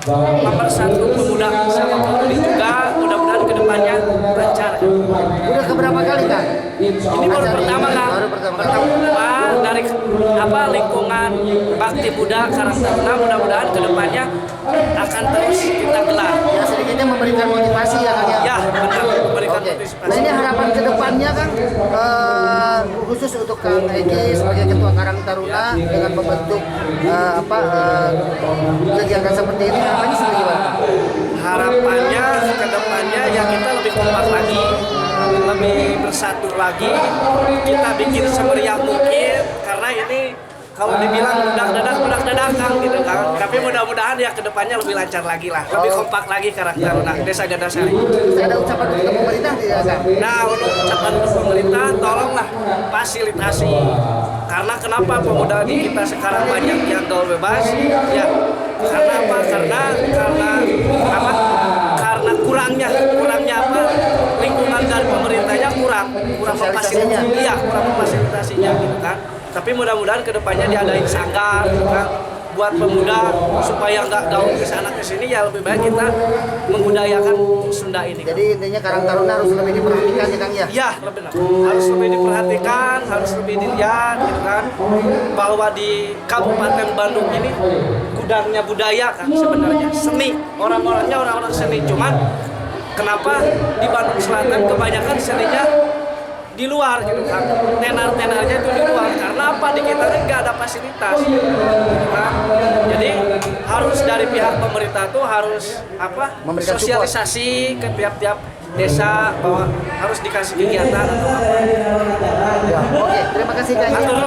mempersatu pemuda sama pemudi juga, mudah-mudahan kedepannya lancar. Udah keberapa kali Kang? Ini baru pertama Kang. Baru pertama. Dari lingkungan Bakti Buddha Karang Taruna, mudah-mudahan kedepannya akan terus kita gelar. Ya sedikitnya memberikan motivasi ya Kang ya. Ya, benar, memberikan Oke. motivasi. Nah ini harapan kedepannya Kang, khusus untuk Kang Egi sebagai Ketua Karang Taruna dengan membentuk kegiatan seperti ini, harapannya seperti gimana? Harapannya kedepannya ya kita lebih kompak lagi, lebih bersatu lagi, kita bikin semeriah mungkin, karena ini kalau dibilang budak dadakan gitu kan, tapi mudah-mudahan ya kedepannya lebih lancar lagi lah, lebih kompak lagi Karang Taruna Desa Gandasari. Ada ucapan untuk pemerintah tidak Kang? Nah, untuk ucapan untuk pemerintah, tolonglah fasilitasi. Karena kenapa pemuda di kita sekarang banyak yang gaul bebas? Ya, karena apa? Karena apa? Karena kurangnya apa? Lingkungan dari pemerintahnya kurang memfasilitasinya. Iya, kurang memfasilitasinya gitu kan. Tapi mudah-mudahan kedepannya diadain sanggar, gitu kan, buat pemuda supaya nggak gaul ke sana ke sini, ya lebih baik kita membudayakan Sunda ini. Jadi intinya Karang Taruna harus lebih diperhatikan ya Kang ya? Ya, benar. Harus lebih diperhatikan, harus lebih dilihat, gitu kan, bahwa di Kabupaten Bandung ini gudangnya budaya kan sebenarnya, seni, orang-orangnya orang-orang seni. Cuman kenapa di Bandung Selatan kebanyakan seninya di luar gitu kan, tenar-tenarnya itu di luar, karena apa, di kita kan nggak ada fasilitas gitu kan. Jadi harus dari pihak pemerintah tuh harus memberikan sosialisasi ke tiap-tiap desa bahwa harus dikasih kegiatan atau apa. Ya, oke, terima kasih Kang.